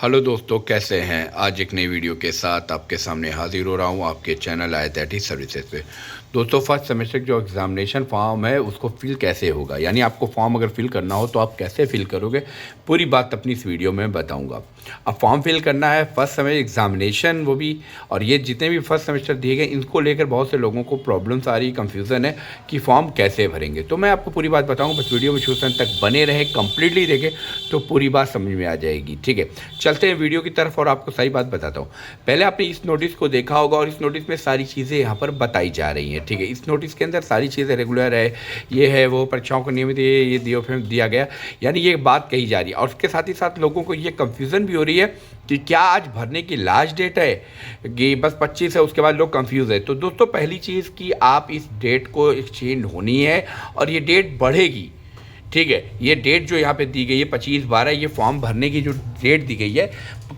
Hello दोस्तों, कैसे हैं। आज एक नई वीडियो के साथ आपके सामने हाजिर हो रहा हूं आपके चैनल IIT सर्विसेज पे। दोस्तों, फर्स्ट सेमेस्टर जो एग्ज़ामिनेशन फॉर्म है उसको फिल कैसे होगा, यानी आपको फॉर्म अगर फिल करना हो तो आप कैसे फिल करोगे, पूरी बात अपनी इस वीडियो में बताऊंगा। अब फॉर्म फिल करना है फर्स्ट सेमेस्टर एग्ज़ामिनेशन, वो भी, और ये जितने भी फर्स्ट सेमेस्टर दिए गए इनको लेकर बहुत से लोगों को प्रॉब्लम्स आ रही, कन्फ्यूज़न है कि फॉर्म कैसे भरेंगे। तो मैं आपको पूरी बात बताऊँगा, बस वीडियो में शुरू से अंत तक बने रहे, कंप्लीटली देखें तो पूरी बात समझ में आ जाएगी। ठीक है, चलते हैं वीडियो की तरफ और आपको सारी बात बताता हूँ। पहले आपने इस नोटिस को देखा होगा और इस नोटिस में सारी चीज़ें यहाँ पर बताई जा रही हैं। ठीक है, इस नोटिस के अंदर सारी चीज़ें रेगुलर है, ये है वो, परीक्षाओं को नियमित ये दिया गया, यानी ये बात कही जा रही है। और उसके साथ ही साथ लोगों को ये कन्फ्यूज़न भी हो रही है कि क्या आज भरने की लास्ट डेट है कि बस 25 है, उसके बाद लोग कंफ्यूज है। तो दोस्तों, पहली चीज़ कि आप इस डेट को एक्सचेंज होनी है और ये डेट बढ़ेगी। ठीक है, ये डेट जो यहाँ पे दी गई है 25/12, ये फॉर्म भरने की जो डेट दी गई है,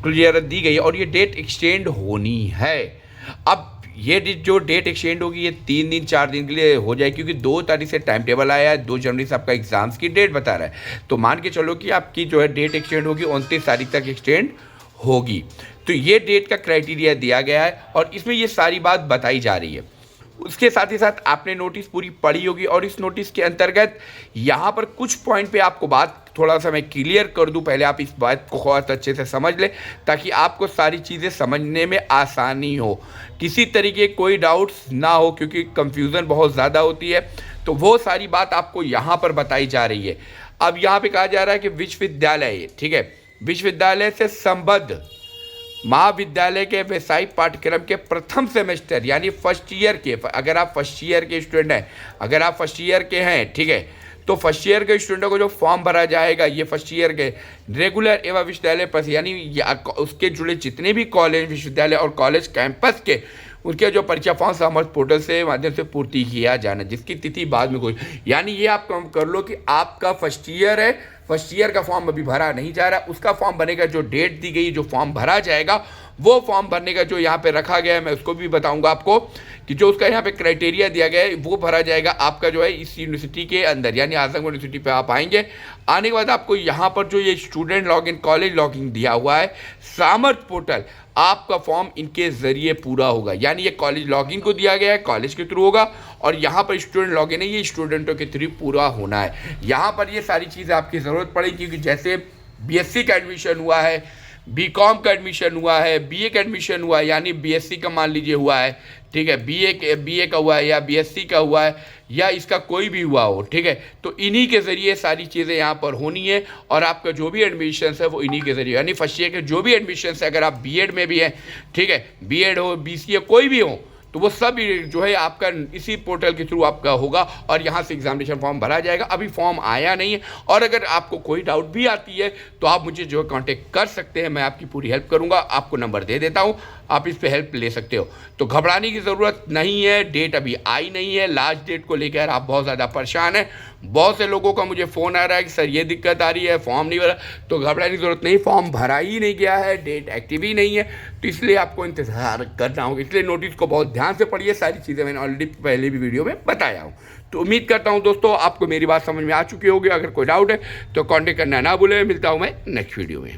क्लियर दी गई है, और ये डेट एक्सटेंड होनी है। अब ये जो डेट एक्सटेंड होगी ये 3 दिन 4 दिन के लिए हो जाए, क्योंकि 2 तारीख से टाइम टेबल आया है, 2 जनवरी से आपका एग्जाम्स की डेट बता रहा है। तो मान के चलो कि आपकी जो है डेट एक्सटेंड होगी 29 तारीख तक एक्सटेंड होगी। तो ये डेट का क्राइटेरिया दिया गया है और इसमें ये सारी बात बताई जा रही है। उसके साथ ही साथ आपने नोटिस पूरी पढ़ी होगी और इस नोटिस के अंतर्गत यहाँ पर कुछ पॉइंट पे आपको बात थोड़ा सा मैं क्लियर कर दूं। पहले आप इस बात को बहुत अच्छे से समझ लें ताकि आपको सारी चीज़ें समझने में आसानी हो, किसी तरीके कोई डाउट्स ना हो, क्योंकि कंफ्यूजन बहुत ज़्यादा होती है। तो वो सारी बात आपको यहाँ पर बताई जा रही है। अब यहाँ पे कहा जा रहा है कि विश्वविद्यालय, ठीक है, विश्वविद्यालय से संबद्ध महाविद्यालय के व्यावसायिक पाठ्यक्रम के प्रथम सेमेस्टर यानी फर्स्ट ईयर के, अगर आप फर्स्ट ईयर के स्टूडेंट हैं, अगर आप फर्स्ट ईयर के हैं, ठीक है, तो फर्स्ट ईयर के स्टूडेंटों को जो फॉर्म भरा जाएगा ये फर्स्ट ईयर के रेगुलर एवं विश्वविद्यालय पर, यानी उसके जुड़े जितने भी कॉलेज, विश्वविद्यालय और कॉलेज कैंपस के, उनके जो परीक्षा फॉर्म समर्थ पोर्टल से माध्यम से पूर्ति किया जाना, जिसकी तिथि बाद में कोई, यानी ये आप कम कर लो कि आपका फर्स्ट ईयर है, फर्स्ट ईयर का फॉर्म अभी भरा नहीं जा रहा, उसका फॉर्म भरने जो डेट दी गई, जो फॉर्म भरा जाएगा, वो फॉर्म भरने का जो यहाँ पे रखा गया है, मैं उसको भी बताऊंगा आपको कि जो उसका यहाँ पे क्राइटेरिया दिया गया है वो भरा जाएगा आपका जो है इस यूनिवर्सिटी के अंदर, यानी आजमगढ़ यूनिवर्सिटी पे आप आएंगे। आने के बाद आपको यहाँ पर जो ये स्टूडेंट लॉगिन, कॉलेज लॉगिन दिया हुआ है, सामर्थ पोर्टल, आपका फॉर्म इनके ज़रिए पूरा होगा। यानी ये कॉलेज लॉगिन को दिया गया है, कॉलेज के थ्रू होगा, और यहाँ पर स्टूडेंट लॉगिन है, ये स्टूडेंटों के थ्रू पूरा होना है। यहाँ पर ये सारी चीज़ें आपकी ज़रूरत पड़ेगी, क्योंकि जैसे BSc का एडमिशन हुआ है, BCom का एडमिशन हुआ है, BA का एडमिशन हुआ है, यानी BSc का मान लीजिए हुआ है, ठीक है, BA का हुआ है या BSc का हुआ है या इसका कोई भी हुआ हो, ठीक है, तो इन्हीं के ज़रिए सारी चीज़ें यहाँ पर होनी है। और आपका जो भी एडमिशन है वो इन्हीं के ज़रिए, यानी फर्स्ट ईयर के जो भी एडमिशन है, अगर आप B.Ed में भी हैं, ठीक है, B.Ed हो, BCA कोई भी हो, तो वो सब जो है आपका इसी पोर्टल के थ्रू आपका होगा और यहाँ से एग्जामिनेशन फॉर्म भरा जाएगा। अभी फॉर्म आया नहीं है, और अगर आपको कोई डाउट भी आती है तो आप मुझे जो है कांटेक्ट कर सकते हैं, मैं आपकी पूरी हेल्प करूँगा। आपको नंबर दे देता हूँ, आप इस पे हेल्प ले सकते हो। तो घबराने की ज़रूरत नहीं है, डेट अभी आई नहीं है, लास्ट डेट को लेकर आप बहुत ज़्यादा परेशान हैं। बहुत से लोगों का मुझे फ़ोन आ रहा है कि सर ये दिक्कत आ रही है, फॉर्म नहीं भरा, तो घबराने की ज़रूरत नहीं, फॉर्म भरा ही नहीं गया है, डेट एक्टिव ही नहीं है, तो इसलिए आपको इंतज़ार करना होगा। इसलिए नोटिस को बहुत ध्यान से पढ़िए, सारी चीज़ें मैंने ऑलरेडी पहले भी वीडियो में बताया हूँ। तो उम्मीद करता हूँ दोस्तों आपको मेरी बात समझ में आ चुकी होगी। अगर कोई डाउट है तो कॉन्टेक्ट करना ना भूलें। मिलता हूँ मैं नेक्स्ट वीडियो में।